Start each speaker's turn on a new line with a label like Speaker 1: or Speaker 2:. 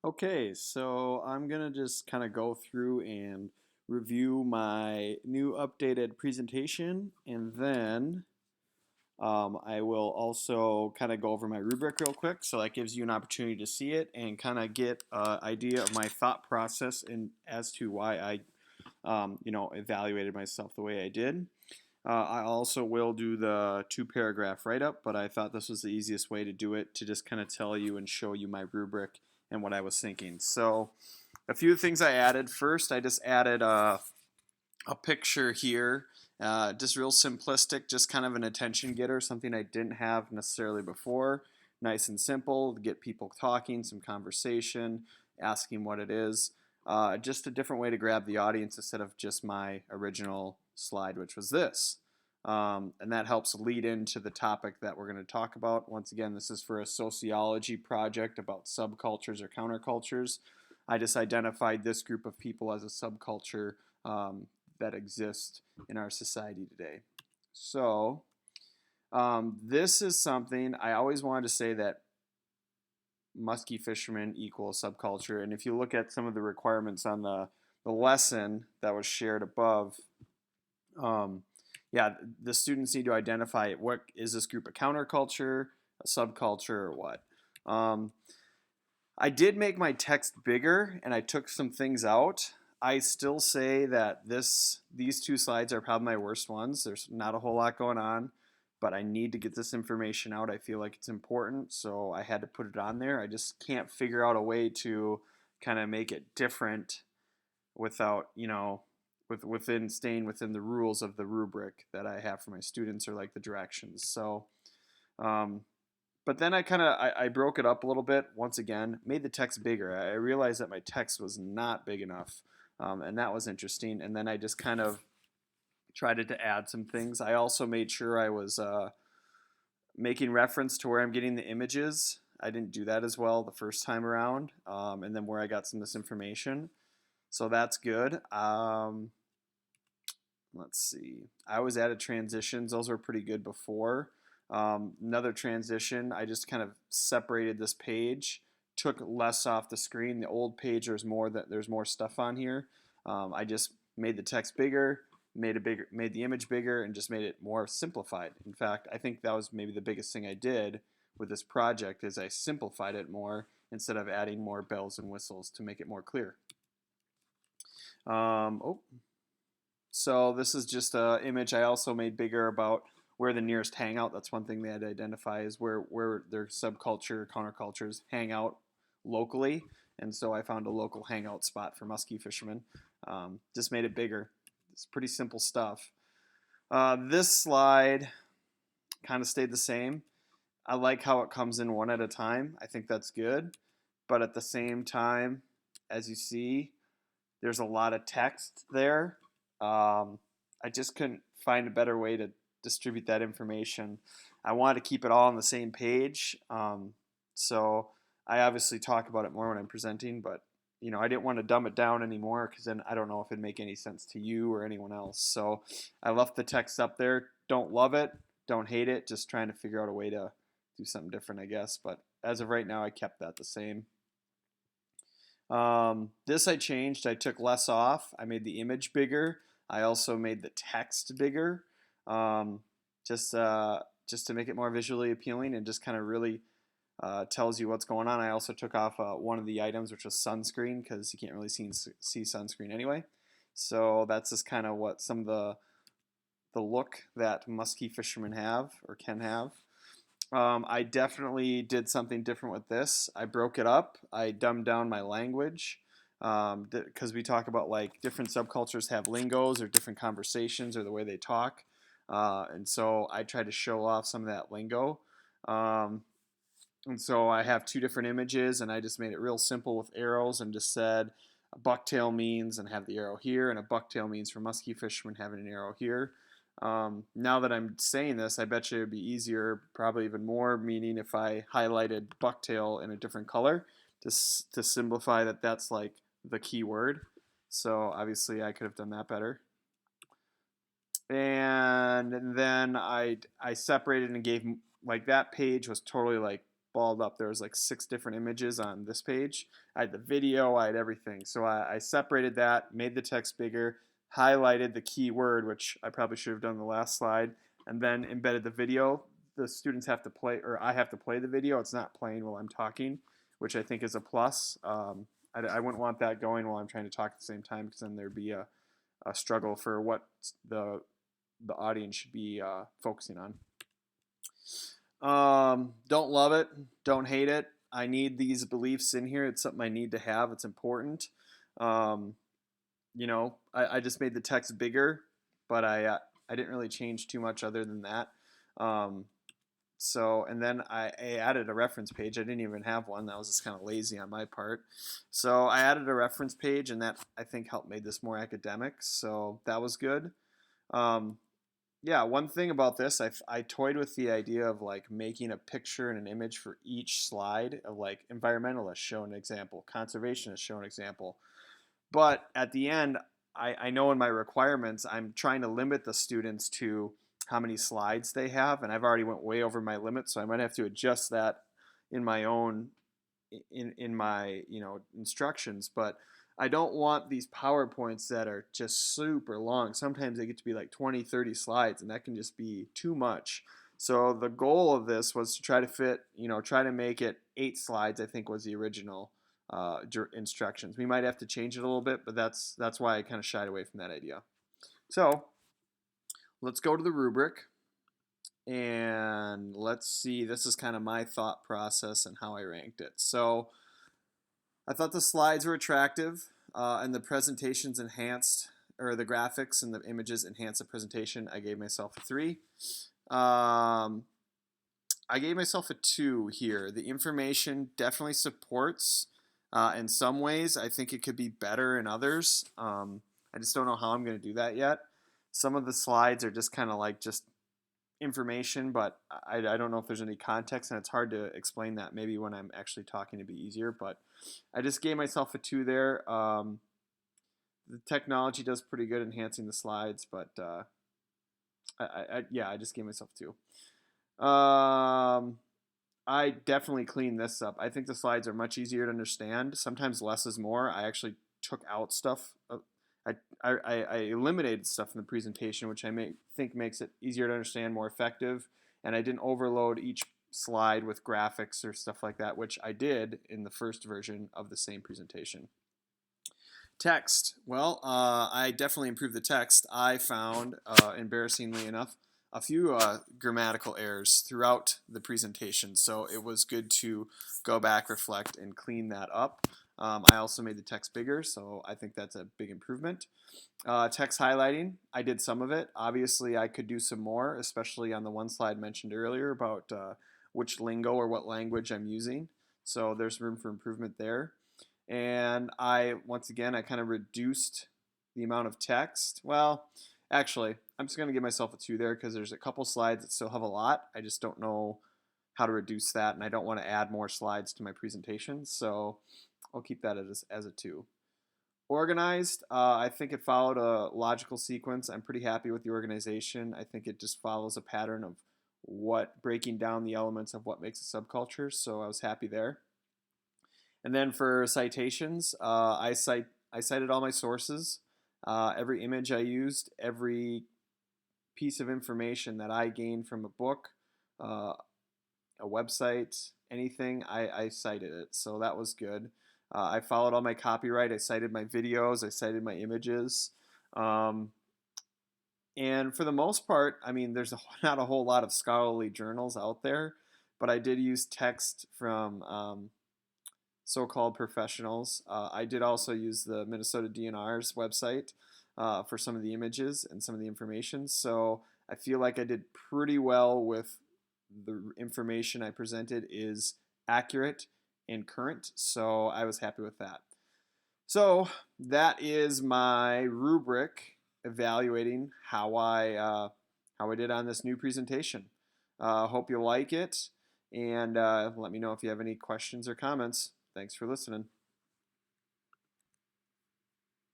Speaker 1: Okay, so I'm gonna just kind of go through and review my new updated presentation, and then I will also kind of go over my rubric real quick, so that gives you an opportunity to see it and kind of get an idea of my thought process and as to why I evaluated myself the way I did. I also will do the two-paragraph write-up, but I thought this was the easiest way to do it to just kind of tell you and show you my rubric and what I was thinking. So a few things I added. First, I just added a picture here, just real simplistic, just kind of an attention getter, something I didn't have necessarily before. Nice and simple to get people talking, some conversation, asking what it is. Just a different way to grab the audience instead of just my original slide, which was this. And that helps lead into the topic that we're going to talk about. Once again, this is for a sociology project about subcultures or countercultures. I just identified this group of people as a subculture that exist in our society today. So, this is something I always wanted to say that muskie fishermen equal subculture. And if you look at some of the requirements on the lesson that was shared above, um, yeah, the students need to identify what is this group a counterculture, a subculture, or what. Um, I did make my text bigger and I took some things out. I still say that these two slides are probably my worst ones. There's not a whole lot going on, but I need to get this information out. I feel like it's important, so I had to put it on there. I just can't figure out a way to kind of make it different without, within staying within the rules of the rubric that I have for my students or like the directions. So, um, but then I broke it up a little bit once again, made the text bigger. I realized that my text was not big enough, and that was interesting. And then I just kind of tried to add some things. I also made sure I was making reference to where I'm getting the images. I didn't do that as well the first time around, and then where I got some of this information. So that's good. Let's see. I always added transitions. Those were pretty good before. Another transition, I just kind of separated this page, took less off the screen. The old page, there's more stuff on here. I just made the text bigger, made the image bigger, and just made it more simplified. In fact, I think that was maybe the biggest thing I did with this project is I simplified it more instead of adding more bells and whistles to make it more clear. Oh, so this is just an image I also made bigger about where the nearest hangout. That's one thing they had to identify is where their subculture, countercultures hang out locally. And so I found a local hangout spot for muskie fishermen. Just made it bigger. It's pretty simple stuff. This slide kind of stayed the same. I like how it comes in one at a time. I think that's good. But at the same time, as you see, there's a lot of text there. I just couldn't find a better way to distribute that information. I wanted to keep it all on the same page. So I obviously talk about it more when I'm presenting, but I didn't want to dumb it down anymore because then I don't know if it'd make any sense to you or anyone else. So I left the text up there. Don't love it, don't hate it, just trying to figure out a way to do something different, I guess. But as of right now, I kept that the same. This I changed. I took less off. I made the image bigger. I also made the text bigger, um, just to make it more visually appealing and just kind of really tells you what's going on. I also took off one of the items, which was sunscreen, because you can't really see sunscreen anyway. So that's just kind of what some of the look that musky fishermen have or can have. I definitely did something different with this. I broke it up. I dumbed down my language because we talk about like different subcultures have lingos or different conversations or the way they talk. And so I tried to show off some of that lingo. Um, and so I have two different images and I just made it real simple with arrows and just said a bucktail means and have the arrow here, and a bucktail means for musky fishermen having an arrow here. Now that I'm saying this, I bet you it'd be easier, probably even more meaning if I highlighted bucktail in a different color to simplify that that's like the key word. So obviously I could have done that better. And then I separated and gave like that page was totally like balled up. There was like 6 different images on this page. I had the video, I had everything. So I separated that, made the text bigger, highlighted the keyword, which I probably should have done the last slide, and then embedded the video. The students have to play, or I have to play the video. It's not playing while I'm talking, which I think is a plus. I wouldn't want that going while I'm trying to talk at the same time, because then there'd be a struggle for what the audience should be focusing on. Don't love it, don't hate it. I need these beliefs in here. It's something I need to have. It's important. I just made the text bigger, but I didn't really change too much other than that. And then I added a reference page. I didn't even have one. That was just kind of lazy on my part. So I added a reference page, and that I think helped make this more academic. So that was good. Yeah, one thing about this, I toyed with the idea of like making a picture and an image for each slide of like environmentalists show an example, conservationists show an example. But at the end, I know in my requirements, I'm trying to limit the students to how many slides they have, and I've already went way over my limit, so I might have to adjust that in my own in my instructions. But I don't want these PowerPoints that are just super long. Sometimes they get to be like 20, 30 slides, and that can just be too much. So the goal of this was to try to fit, try to make it 8 slides, I think was the original instructions. We might have to change it a little bit, but that's why I kind of shied away from that idea. So let's go to the rubric, and let's see. This is kind of my thought process and how I ranked it. So I thought the slides were attractive, and the presentations enhanced, or the graphics and the images enhanced the presentation. I gave myself a 3. I gave myself a 2 here. The information definitely supports in some ways. I think it could be better in others. I just don't know how I'm going to do that yet. Some of the slides are just kind of like just information, but I don't know if there's any context, and it's hard to explain that. Maybe when I'm actually talking, it'd be easier, but I just gave myself a 2 there. The technology does pretty good enhancing the slides, but I just gave myself 2. I definitely cleaned this up. I think the slides are much easier to understand. Sometimes less is more. I actually took out stuff. I eliminated stuff in the presentation, which I think makes it easier to understand, more effective. And I didn't overload each slide with graphics or stuff like that, which I did in the first version of the same presentation. Text. Well, I definitely improved the text. I found, embarrassingly enough, a few grammatical errors throughout the presentation, so it was good to go back, reflect, and clean that up. I also made the text bigger, so I think that's a big improvement. Text highlighting, I did some of it. Obviously, I could do some more, especially on the one slide mentioned earlier about which lingo or what language I'm using. So there's room for improvement there. And once again, I kind of reduced the amount of text. Well, actually, I'm just going to give myself a 2 there because there's a couple slides that still have a lot. I just don't know how to reduce that, and I don't want to add more slides to my presentation, so I'll keep that as a 2. Organized, I think it followed a logical sequence. I'm pretty happy with the organization. I think it just follows a pattern of breaking down the elements of what makes a subculture, so I was happy there. And then for citations, I cited all my sources. Every image I used, every piece of information that I gained from a book, a website, anything, I cited it. So that was good. I followed all my copyright. I cited my videos. I cited my images. And for the most part, I mean, there's not a whole lot of scholarly journals out there, but I did use text from so-called professionals. I did also use the Minnesota DNR's website for some of the images and some of the information. So I feel like I did pretty well with the information I presented is accurate and current. So I was happy with that. So that is my rubric evaluating how I did on this new presentation. Hope you like it, and let me know if you have any questions or comments. Thanks for listening.